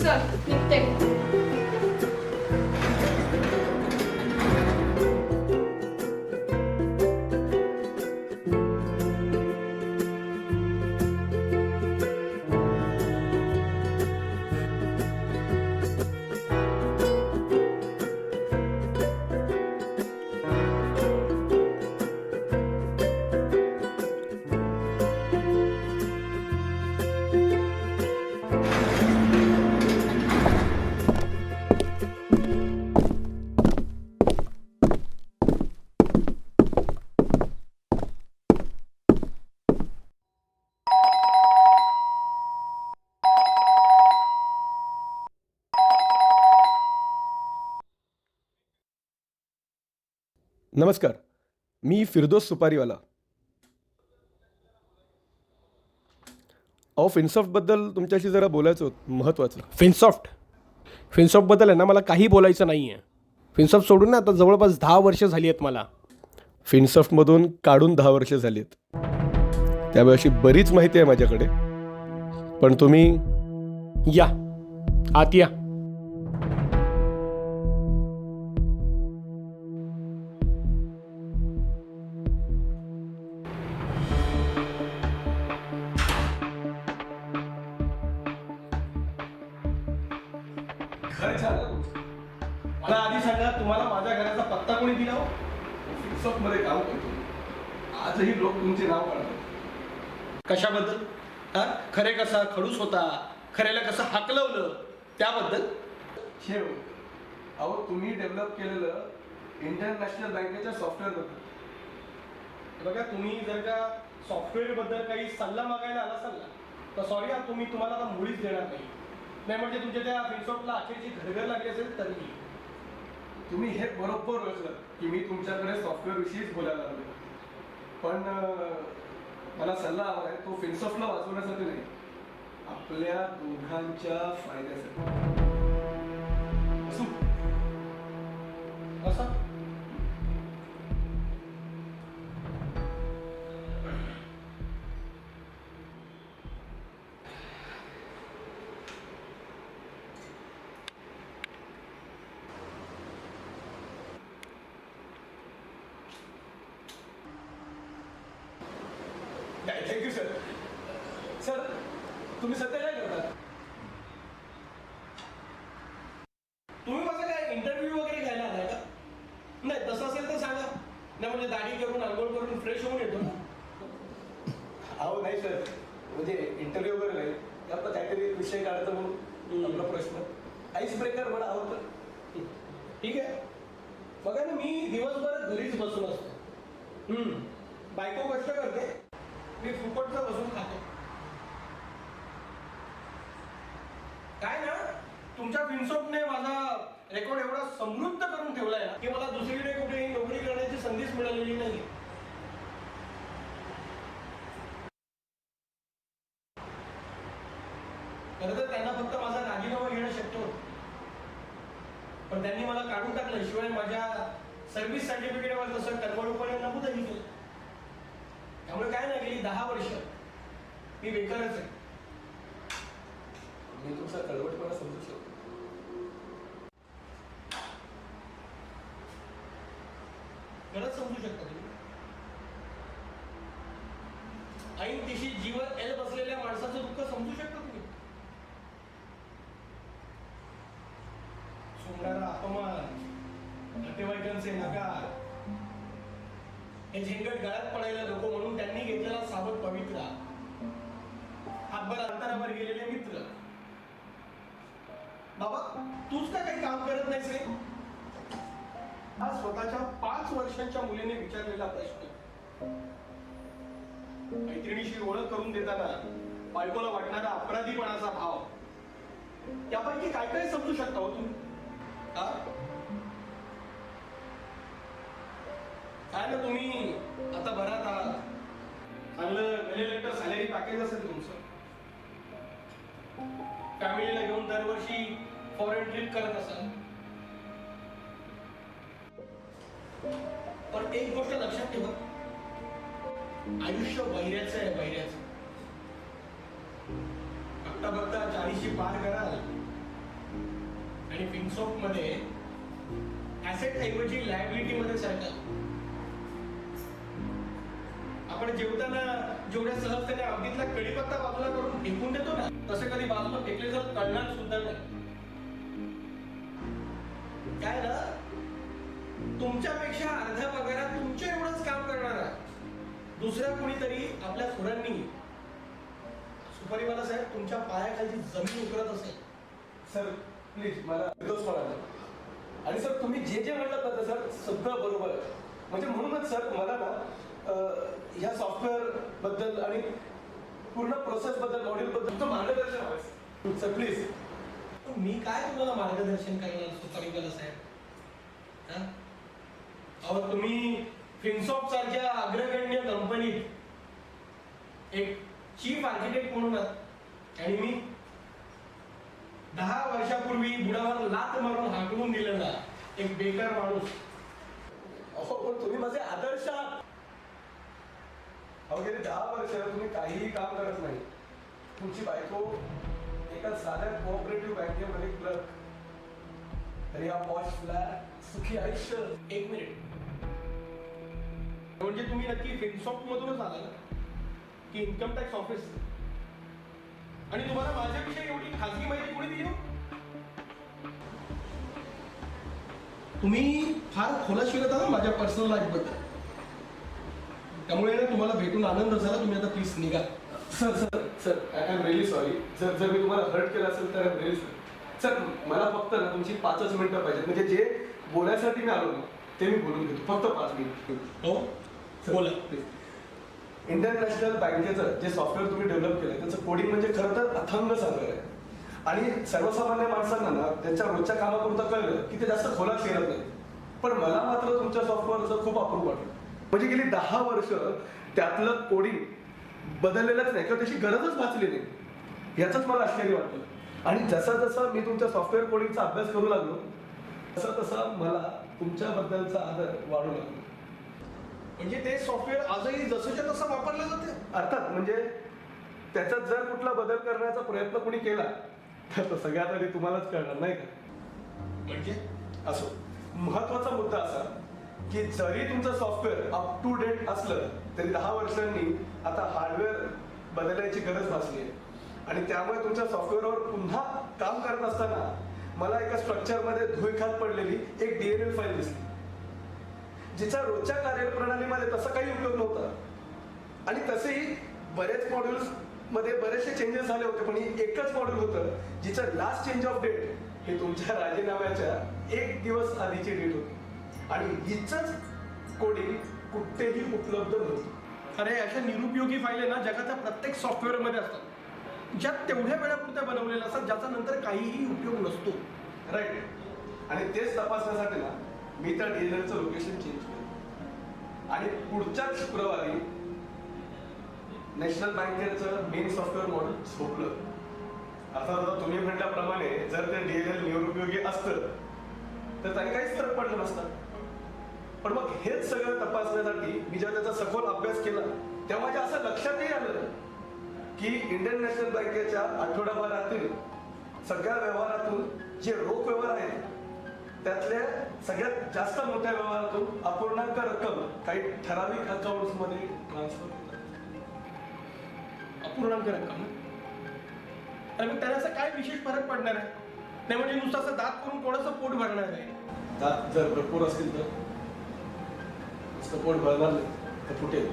चल निघते. नमस्कार, मी फिरदोस सुपारीवाला. फिनसॉफ्टबद्दल तुमच्याशी जरा बोलायचं होतं, महत्त्वाचं. फिनसॉफ्टबद्दल आहे ना, मला काही बोलायचं नाही आहे. फिनसॉफ्ट सोडून ना आता जवळपास 10 वर्ष झाली आहेत मला. फिनसॉफ्टमधून काढून 10 वर्ष झाली आहेत. त्यामुळे अशी बरीच माहिती आहे माझ्याकडे. पण तुम्ही या आत या. मला आधी सांगा, तुम्हाला माझ्या घराचा पत्ता कोणी दिला? फिनसॉफ्टमध्ये काम करतो. आजही लोक तुमचे नाव काढतात. कशाबद्दल? हा, खरे कसा खडूस होता, खऱ्याला कसं हाकलवलं त्याबद्दल? शेव, अहो तुम्ही डेव्हलप केलेलं इंटरनॅशनल बँकेच्या सॉफ्टवेअरबद्दल. बघा, तुम्ही जर का सॉफ्टवेअरबद्दल काही सल्ला मागायला आला असाल ना, तर सॉरी, तुम्हाला आता मुळीच देणार नाही म्हणजे तुमच्या त्या फिनसॉफ्टला अखेरची घरघर लागली असेल तरी. तुम्ही हे बरोबर ओळखलं की मी तुमच्याकडे सॉफ्टवेअर विषयीच बोलायला लागलो. पण मला सल्ला हवा आहे, तो फिनसॉफ्टला वाचवण्यासाठी नाही, आपल्या दोघांच्या फायद्यासाठी. असं थँक्यू सर. सर, तुम्ही सध्या काय करता? तुम्ही माझा काय इंटरव्ह्यू वगैरे घ्यायला आलाय का? नाही, तसं असेल तर सांगा. नाही म्हणजे दाढी करून आंघोळ करून फ्रेश होऊन येतो ना. अहो नाही सर, म्हणजे इंटरव्ह्यू वगैरे नाही, आपलं काहीतरी विषय काढायचा म्हणून आपला प्रश्न. आईस ब्रेकर मला आवडतं. ठीक आहे. बघा ना, मी दिवसभर घरीच बसून असतो. बायको कष्ट करते, मी फुकटचं बसून खातो. काय ना, तुमच्या फिनसॉफ्टने माझा रेकॉर्ड एवढा समृद्ध करून ठेवलाय ना की मला दुसरीकडे कुठेही नोकरी करण्याची संधीच मिळालेली नाही. खरं तर त्यांना फक्त माझा राजीनामा घेणं शक्य होतं, पण त्यांनी मला काढून टाकलं. शिवाय माझ्या सर्व्हिस सर्टिफिकेटवर तसं कर्मळूपणे नमूदही केलं. त्यामुळे काय नाही, गेली 10 वर्ष मी बेकारच आहे. मी तुमचा कळवटपणा समजू शकतो. खरंच समजू शकता तुम्ही. ऐन दिशी जीवन एल बसलेल्या माणसाचं दुःख समजू शकता तुम्ही. सोडणारा अपमान, नातेवाईकांचे नकार, हे झेंगट गळ्यात पडायला नको म्हणून त्यांनी घेतलेला सावध पवित्रा, हातभर अंतरावर गेलेले मित्र. बाबा, तूच का काही काम करत नाहीस रे? हा स्वतःच्या 5 वर्षांच्या मुलीने विचारलेला प्रश्न. मैत्रिणीशी ओळख करून देताना बायकोला वाटणारा अपराधीपणाचा भाव, यापैकी काय काय समजू शकता हो तुम्ही? काय ना, तुम्ही आता भरात आहात, चांगलं एलिव्हेटर सॅलरी पॅकेज असेल तुमचं, फॅमिलीला घेऊन दरवर्षी फॉरेन ट्रिप करत असाल. पण एक गोष्ट लक्षात ठेवा, आयुष्य वैऱ्याचं आहे, वैऱ्याचं. बघता बघता 40शी पार कराल आणि फिनसॉफ्ट मध्ये ऍसेट ऐवजी लायबिलिटी मध्ये सरकार. आपण जेवताना जेवढ्या सहजतेने अगदीतला कढीपत्ता बाजूला करून फेकून देतो ना, तसे कधी बाजूला फेकले तर कळणार सुद्धा नाही. काय ना, तुमच्यापेक्षा अर्ध्या पगारात तुमच्या एवढंच काम करणारा दुसऱ्या कोणीतरी आपल्या थोरांनी सुपारीवाला साहेब तुमच्या पायाखाली जमीन उकरत असेल. सर प्लीज मला निर्दोष म्हणाला. आणि सर तुम्ही जे जे म्हणलं ना सर सगळं बरोबर आहे. म्हणजे म्हणूनच सर मला ना ह्या सॉफ्टवेअर बद्दल आणि पूर्ण प्रोसेस बद्दल मॉड्यूल बद्दल तुमचं मार्गदर्शन हवं सर प्लीज. मी काय तुम्हाला मार्गदर्शन करणार सुपारीवाला साहेब? हा? अहो तुम्ही फिनसॉफ्ट सारख्या अग्रगण्य कंपनीत एक चीफ आर्किटेक्ट म्हणून आहात आणि मी 10 वर्षापूर्वी बुडावर लात मारून हाकलून दिलेला एक बेकार माणूस. अहो पण तुम्ही माझे आदर्श आहात. अहो गेली 10 वर्ष तुम्ही काहीही काम करत नाही. तुमची बायको एका साध्या कोऑपरेटिव्ह बँकेमध्ये क्लर्क, तरी हा पॉश फ्लॅट सुखी आयुष्य. एक मिनिट, म्हणजे तुम्ही नक्की फिनसॉफ्ट मधूनच आला ना की इन्कम टॅक्स ऑफिस? आणि तुम्हाला माझ्याविषयी एवढी खाजगी माहिती कोणी दिली? तुम्ही फार खोलात शिरत आहात माझ्या पर्सनल लाईफ बद्दल. त्यामुळे ना तुम्हाला भेटून आनंद झाला. तुम्ही आता प्लीज निघा. Sir sir sir I am really sorry. जर मी तुम्हाला हर्ट केलं असेल तर I am really sorry. Sir मला फक्त ना तुमची 5च मिनिटं पाहिजेत. म्हणजे जे बोलायसाठी मी आलो ना ते मी बोलून घेतो. फक्त 5 मिनिट. हो बोला प्लीज. इंडियन नॅशनल बँकेचं जे सॉफ्टवेअर तुम्ही डेव्हलप केलं त्याचं कोडिंग म्हणजे खरं तर अथंग सागर आहे. आणि सर्वसामान्य माणसांना ना त्यांच्या रोजच्या कामापुरतं कळलं की ते जास्त खोलात शिरत नाही. पण मला मात्र तुमच्या सॉफ्टवेअरचं खूप अप्रूप वाटलं. म्हणजे गेली 10 वर्ष त्यातलं कोडिंग बदललेलंच नाही किंवा त्याची गरजच भासली नाही याचंच मला आश्चर्य वाटलं. आणि जसं जसं मी तुमच्या सॉफ्टवेअर कोडिंगचा अभ्यास करू लागलो तसं तसं मला तुमच्याबद्दलचा आदर वाढू लागला. म्हणजे ते सॉफ्टवेअर आजही जसंच्या तसं वापरलं जाते? अर्थात म्हणजे त्याच्यात जर कुठला बदल करण्याचा प्रयत्न कोणी केला तर तो सगळ्यात आधी तुम्हालाच कळणार नाही का? म्हणजे असो, महत्वाचा मुद्दा असा की जरी तुमचं सॉफ्टवेअर अप टू डेट असलं तरी 10 वर्षांनी आता हार्डवेअर बदलायची गरज भासली आहे. आणि त्यामुळे तुमच्या सॉफ्टवेअरवर पुन्हा काम करत असताना मला एका स्ट्रक्चरमध्ये धुळखात पडलेली एक DLL फाईल दिसली जिचा रोजच्या कार्यप्रणालीमध्ये तसा काही उपयोग नव्हता. आणि तसेही बरेच मॉड्यूल्स मध्ये बरेचसे चेंजेस झाले होते, पण एकच मॉड्यूल होतं जिचं लास्ट चेंज ऑफ डेट हे तुमच्या राजीनाम्याच्या 1 दिवस आधीची डेट होती. आणि हिचंच कोडिंग कुठेही उपलब्ध नव्हतं. अरे अशा निरुपयोगी फाईली ना जगाच्या प्रत्येक सॉफ्टवेअर मध्ये असतात, ज्यात तेवढ्या वेळापुरत्या बनवलेल्या असतात ज्याचा नंतर काहीही उपयोग नसतो. राईट. आणि तेच तपासण्यासाठी ना मी त्या DLLचं लोकेशन चेंज केलं आणि पुढच्याच शुक्रवारी नॅशनल बँकेचं मेन सॉफ्टवेअर मॉड्यूल झोपलं. अर्थात आता तुम्ही म्हटल्याप्रमाणे जर ते DLL निरुपयोगी असतं तर त्याने काहीच फरक पडला नसता. पण मग हेच सगळं तपासण्यासाठी मी जेव्हा त्याचा सखोल अभ्यास केला तेव्हा माझ्या असं लक्षातही आलं की इंडियन नॅशनल बँकेच्या आठवडाभरातील सगळ्या व्यवहारातून जे रोख व्यवहार आहेत त्यातल्या सगळ्यात जास्त मोठ्या व्यवहारातून अपूर्णांक रक्कम काही ठराविक अकाउंट्स मध्ये ट्रान्सफर होतात. अपूर्णांक रक्कम? आणि मग त्याचा काय विशेष फरक पडणार आहे? नाही म्हणजे नुसतं असं दात करून कोणाचं पोट भरणार आहे? दात जर भरपूर असतील तर नुसतं पोट भरणार नाही तर फुटेल.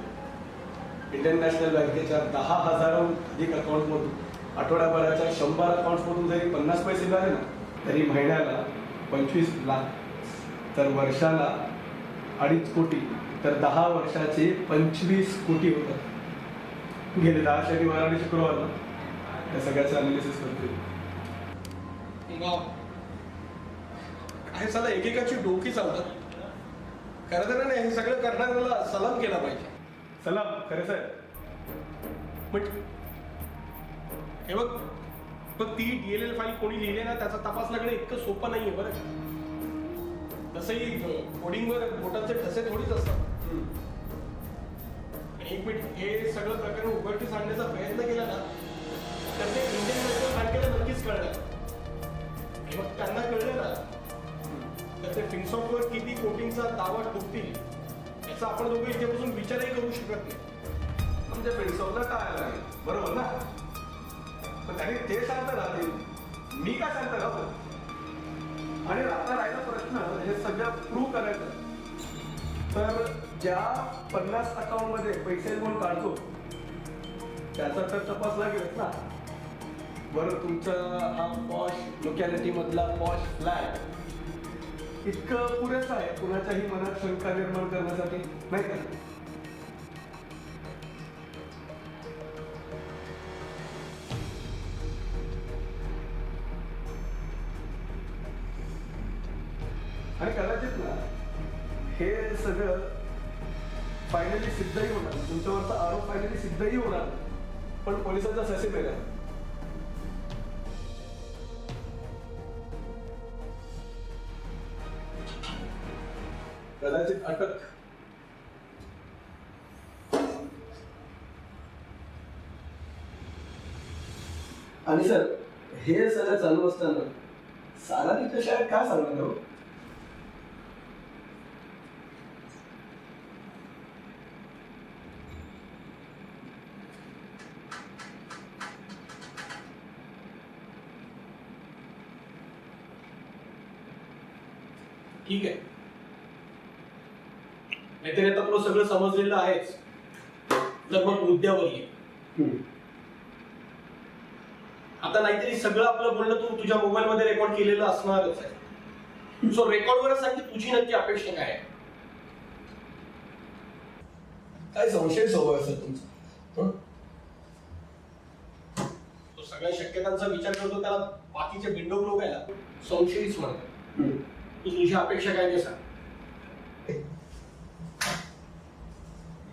इंडियन नॅशनल बँकेच्या 10,000हून अधिक अकाउंट मधून आठवड्याभराच्या 100 अकाउंट मधून जरी 50 पैसे मिळाले ना तरी महिन्याला 25 लाख, तर वर्षाला 2.5 कोटी, तर 10 वर्षाचे 25 कोटी होतात. गेले 10 शनिवार आणि शुक्रवारला त्या सगळ्याचं अनालिसिस करते. हे सगळं एकेकाची डोकी चालतात. खरं तर नाही, हे सगळं करणाऱ्याला सलाम केला पाहिजे. सलाम खरे साहेब. पण हे बघ, पण ती DLL फाईल कोणी लिहिली ना त्याचा तपास लागणं इतकं सोपं नाहीये बरं. तसंही कोडिंगवर बोटांचे ठसे थोडीच असतात. आणि एक मिनिट, हे सगळं प्रकरण उघडकीस आणण्याचा प्रयत्न केला ना तर ते इंडियन नॅशनल बँकेला नक्कीच कळणार. आणि मग त्यांना कळलं याचा आपण दोघं इथे बसून विचारही करू शकत नाही. आमच्या फ्रेंड्सला टाळायला लागेल, बरोबर ना? पण त्यांनी ते शांत राहतील, मी का शांत राहतो? आणि आता राहिला प्रश्न हे सगळं प्रूव्ह करायचं. तर ज्या 50 अकाउंटमध्ये पैसे कोण काढतो त्याचा तर तपास लागेलच ना. बरं, तुमचा हा पॉश लोकॅलिटी मधला पॉश फ्लॅट इतकं पुरेसं आहे कुणाच्याही मनात शंका निर्माण करण्यासाठी, नाही का? आणि कदाचित ना हे सगळं फायनली सिद्धही होणार, तुमच्यावरचा आरोप फायनली सिद्धही होणार, पण पोलिसांचा ससे वेगळा. कदाचित अटक. आणि सर, हे सगळं चालू असताना सारा तिच्या शाळेत काय सांगणार हो? ठीक आहे, नाहीतरी आता तुला सगळं समजलेलं आहेच. तर मग मुद्द्यावर ये. आता नाहीतरी सगळं आपलं बोलणं तू तुझ्या मोबाईल मध्ये रेकॉर्ड केलेलं असणारच आहे. सो रेकॉर्डवरच सांग की तुझी नक्की अपेक्षा काय आहे. काय संशय स्वभाव आहे सर तुमचा? तो सगळ्या शक्यतांचा विचार करतो, त्याला बाकीचे बिंडोक लोक आहे ना संशयीच म्हणतात. तू तुझी अपेक्षा काय ते सांग.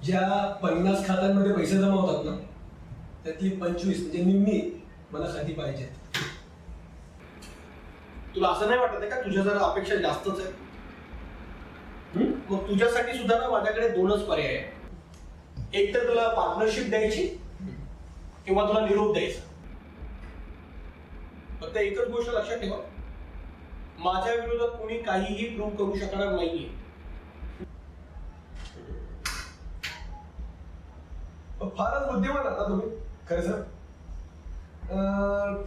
ज्या 50 खात्यांमध्ये पैसे जमा होतात ना, त्यातली 25 म्हणजे निम्मी मला खाती पाहिजे. तुला असं नाही वाटत आहे का तुझ्या जरा अपेक्षा जास्तच आहे? मग तुझ्यासाठी सुद्धा ना माझ्याकडे दोनच पर्याय आहे. एक तर तुला पार्टनरशिप द्यायची किंवा तुला निरोप द्यायचा. फक्त एकच गोष्ट लक्षात ठेवा, माझ्या विरोधात कोणी काहीही प्रूव्ह करू शकणार नाहीये. फारच बुद्धिमान आता तुम्ही, खरं सर.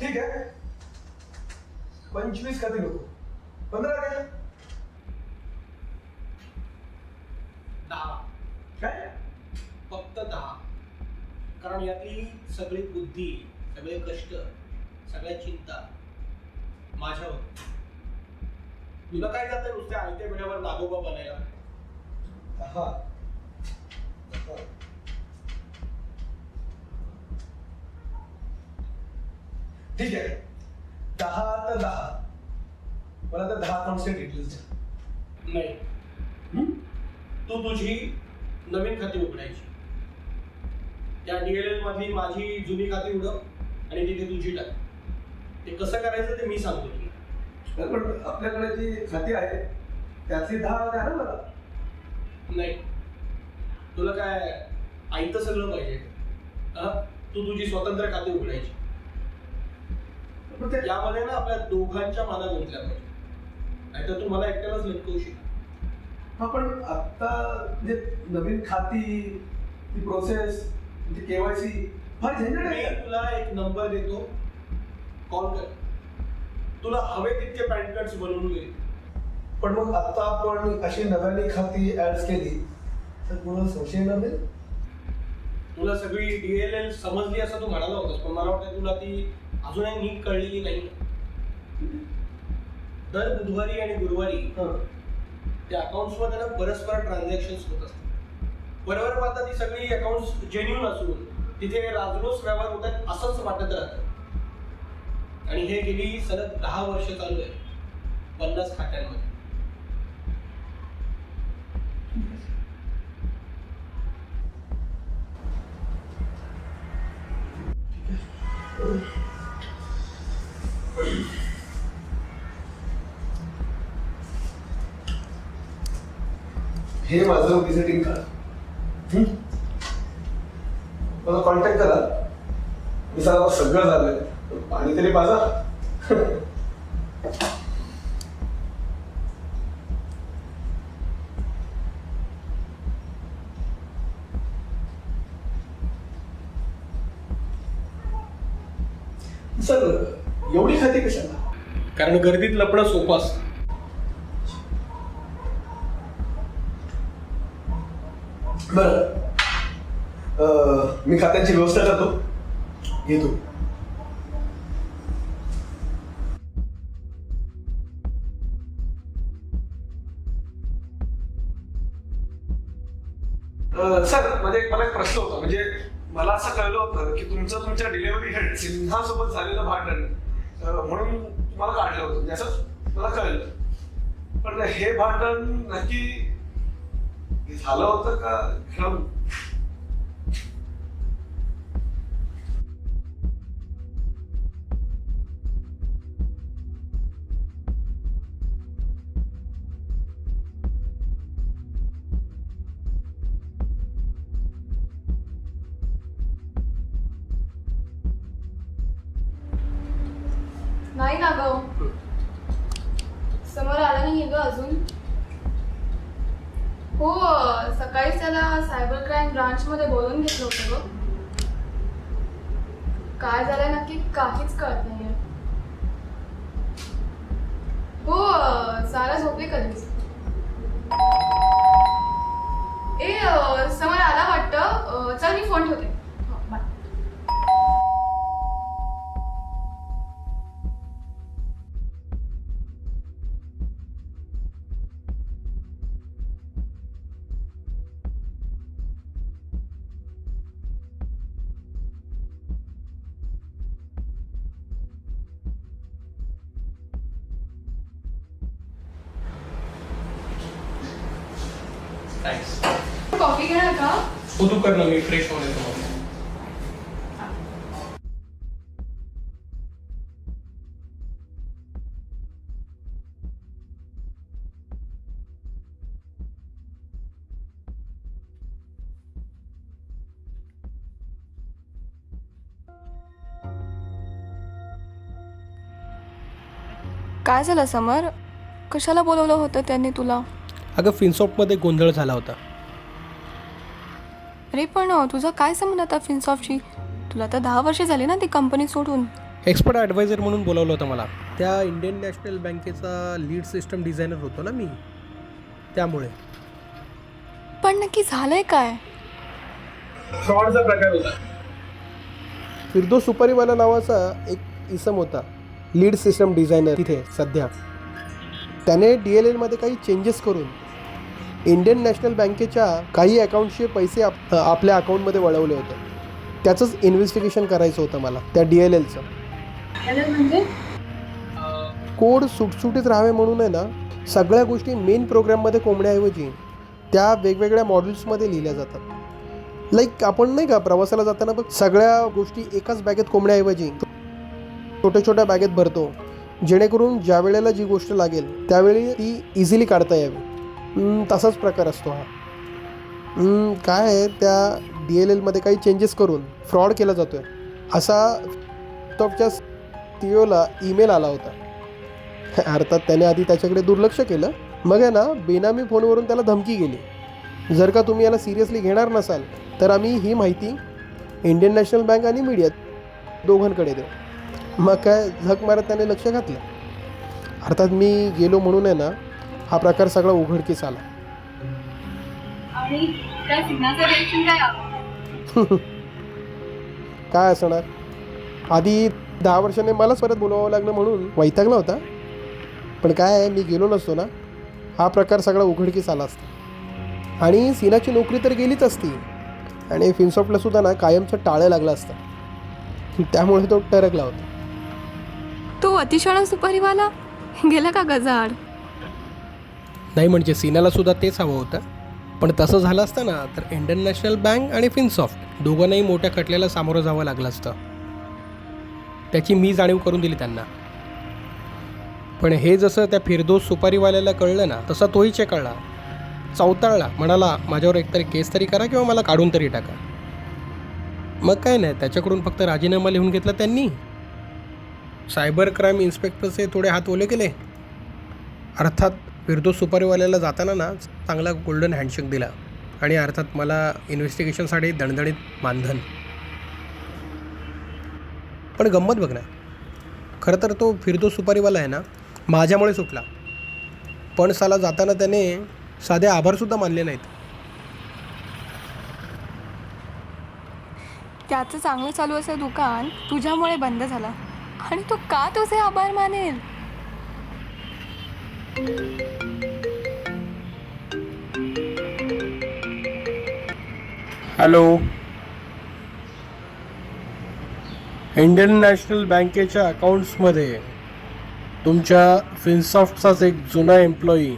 ठीक आहे, 25 खाती नको, 15 द्या. 10. काय? फक्त 10. कारण यातली सगळी बुद्धी, सगळे कष्ट, सगळ्या चिंता माझ्यावर. तुला काय जातं नुसत्या आयत्या वेळेवर नागोबा बनायला? हा, ठीक आहे, 10 तर 10. मला तर 10 अकाउंटचे डिटेल्स द्या. नाही, तू तुझी नवीन खाती उघडायची. त्या DLL मधली माझी जुनी खाती उघड आणि तिथे तुझी टाक. ते कसं करायचं ते मी सांगतो तुला. पण आपल्याकडे जी खाती आहे त्यातली 10 द्या ना मला. नाही, तुला काय आयतं सगळं पाहिजे? तू तुझी स्वतंत्र खाती उघडायची. यामध्ये ना आपल्या दोघांच्या माना गुंतल्या पाहिजे, नाहीतर तू मला एकट्यालाच लटकवशील. हा, पण आता म्हणजे नवीन खाती, ती प्रोसेस, KYC फार झंझट मी आहे. तुला एक नंबर देतो, कॉल कर. तुला हवे तितके पॅन कार्ड्स बनवून घे. पण मग आता आपण अशी नव्याने खाती ऍड केली तर कोणाला संशय येणार नाही? तुला सगळी DLL समजली असं तू म्हणाला होतास, पण मला वाटतं तुला ती अजूनही नीट कळलेली नाही. दर बुधवारी आणि गुरुवारी त्या अकाउंट्स मध्ये ना परस्पर ट्रान्झॅक्शन होत असतात. बरोबर पाहता ती सगळी अकाउंट्स जेन्युइन असून तिथे राजरोस व्यवहार होतात असंच वाटत राहतं. आणि हे गेली सलग 10 वर्ष चालू आहे 50 खात्यांमध्ये. हे माझं व्हिजिटिंग कार्ड. मला कॉन्टॅक्ट करा. मी सांगा सगळं झालंय, पाणी तरी पाजा. सर एवढी खाती कशाला? कारण गर्दीत लपणं सोपं असतं. बरं मी खात्यांची व्यवस्था करतो, येतो. सर म्हणजे मला एक प्रश्न होता. म्हणजे मला असं कळलं होतं की तुमच्या डिलिव्हरी हेड सिन्हासोबत झालेलं भांडण म्हणून तुम्हाला काढलं होतं, म्हणजे असं मला कळलं. पण हे भांडण नक्की झालं होतं का घडवलं? नाही ना ग, समोर आला नाही ग अजून. हो, सकाळीच त्याला सायबर क्राईम ब्रांच मध्ये बोलवून घेतलं होतं ग. काय झालंय नक्की काहीच कळत नाहीये. हो, सारा झोपली कधीच. समोर आला वाटतं. चल मी फोन ठेवते. हो, बाय. थँक्स. कॉफी घेणार का? तू कर ना, मी फ्रेश होऊन येतो मग. काय झालं समर? कशाला बोलवलं होतं त्यांनी तुला? अगं फिनसॉफ्टमध्ये गोंधळ झाला होता. अरे पण तुझा काय संबंध आता फिनसॉफ्टशी? तुला तर 10 वर्ष झाली ना ती कंपनी सोडून. एक्सपर्ट ॲडवायझर म्हणून बोलावलं होतं मला. त्या इंडियन नॅशनल बँकेचा लीड सिस्टम डिझायनर होतो ना मी, त्यामुळे. पण नक्की झालंय काय? फ्रॉडचा प्रकार होता. फिरदोस सुपारीवाला नावाचा एक इसम होता, लीड सिस्टम डिझायनर तिथे सध्या. त्याने DLLमध्ये काही चेंजेस करून इंडियन नॅशनल बँकेच्या काही अकाउंटचे पैसे आपल्या अकाउंटमध्ये वळवले होते. त्याचंच इन्व्हेस्टिगेशन करायचं होतं मला, त्या DLLचं. म्हणजे कोड सुटसुटीत राहावे म्हणून आहे ना, सगळ्या गोष्टी मेन प्रोग्राममध्ये कोंबण्याऐवजी त्या वेगवेगळ्या मॉड्यूल्समध्ये लिहिल्या जातात. लाईक आपण नाही का प्रवासाला जाताना बघ, सगळ्या गोष्टी एकाच बॅगेत कोंबण्याऐवजी छोट्या छोट्या बॅगेत भरतो, जेणेकरून ज्या वेळेला जी गोष्ट लागेल त्यावेळी ती इझिली काढता यावी. तसाच प्रकार असतो हा. काय आहे, त्या DLLमध्ये काही चेंजेस करून फ्रॉड केला जातो आहे असा टॉपच्या CEOला ईमेल आला होता. अर्थात त्याने आधी त्याच्याकडे दुर्लक्ष केलं. मग आहे ना, बेनामी फोनवरून त्याला धमकी गेली, जर का तुम्ही याला सिरियसली घेणार नसाल तर आम्ही ही माहिती इंडियन नॅशनल बँक आणि मीडिया दोघांकडे देऊ. मग काय झक मारत त्याने लक्ष घातलं. अर्थात मी गेलो म्हणून आहे ना, हा प्रकार सगळा उघडकीस आला. आणि काय सिग्नाचं रिएक्शन काय? काय असणार, आधी 10 वर्षांनी मलाच परत बोलवावं लागलं म्हणून वैतागला होता. पण काय आहे, मी गेलो नसतो ना, हा प्रकार सगळा उघडकीस आला असता आणि सिनाची नोकरी तर गेलीच असती आणि फिनसॉफ्टला सुद्धा ना कायमचं टाळं लागलं असतं. त्यामुळे तो टरकला होता. तो अतिशय सुपारीवाला गेला का गजाड? नाही म्हणजे सिनाला सुद्धा तेच हवं होतं. पण तसं झालं असतं ना तर इंडियन नॅशनल बँक आणि फिनसॉफ्ट दोघांनाही मोठ्या खटल्याला सामोरं जावं लागलं असतं. त्याची मी जाणीव करून दिली त्यांना. पण हे जसं त्या फिरदोस सुपारीवाल्याला कळलं ना, तसा तोही चेकळला, चौताळला. म्हणाला, माझ्यावर एकतरी केस तरी करा किंवा मला काढून तरी टाका. मग काय नाही, त्याच्याकडून फक्त राजीनामा लिहून घेतला त्यांनी. सायबर क्राईम इन्स्पेक्टरचे थोडे हात ओले केले. अर्थात फिरदोस सुपारीवाल्याला जाताना ना चांगला गोल्डन हँडशेक दिला आणि अर्थात मला इन्व्हेस्टिगेशनसाठी दणदणीत मानधन. पण गंमत बघ ना, खरं तर तो फिरतो सुपारीवाला आहे ना माझ्यामुळे सुटला, पण साला जाताना त्याने साधे आभारसुद्धा मानले नाहीत. त्याचं चांगलं चालू असं दुकान तुझ्यामुळे बंद झालं आणि तू का तुझे आभार मानेल? हॅलो, इंडियन नॅशनल बँकेच्या अकाउंट्समध्ये तुमच्या फिनसॉफ्टचाच एक जुना एम्प्लॉई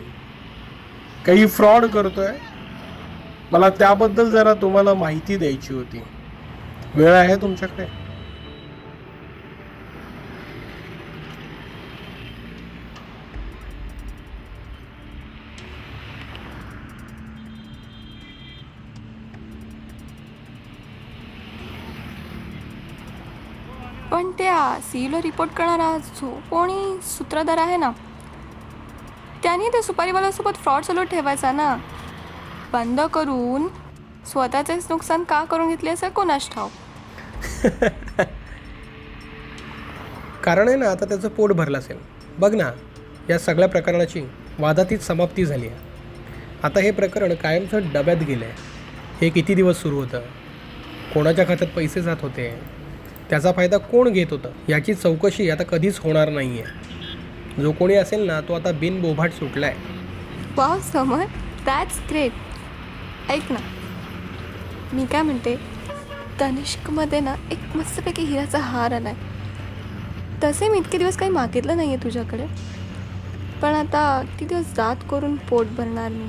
काही फ्रॉड करतोय. मला त्याबद्दल जरा तुम्हाला माहिती द्यायची होती. वेळ आहे तुमच्याकडे? पण त्या सीईला रिपोर्ट करणारा जो कोणी सूत्रधार आहे ना, त्याने त्या सुपारीवाल्यासोबत फ्रॉड चालू ठेवायचा ना. बंद करून स्वतःचेच नुकसान का करून घेतले असं कोणास ठाव. कारण आहे ना, आता त्याचं पोट भरलं असेल. बघ ना, या सगळ्या प्रकरणाची वादातीत समाप्ती झाली आहे. आता हे प्रकरण कायमचं डब्यात गेलं आहे. हे किती दिवस सुरू होतं, कोणाच्या खात्यात पैसे जात होते, त्याचा फायदा कोण घेत होतं, याची चौकशी आता कधीच होणार नाही आहे. जो कोणी असेल ना, तो आता बिनबोभाट सुटला आहे. Wow summer, that's great. ऐक ना, मी काय म्हणते, तनिष्कमध्ये ना एक मस्तपैकी हिऱ्याचा हार आला आहे. तसे मी इतके दिवस काही मागितलं नाही आहे तुझ्याकडे, पण आता किती दिवस जात करून पोट भरणार मी.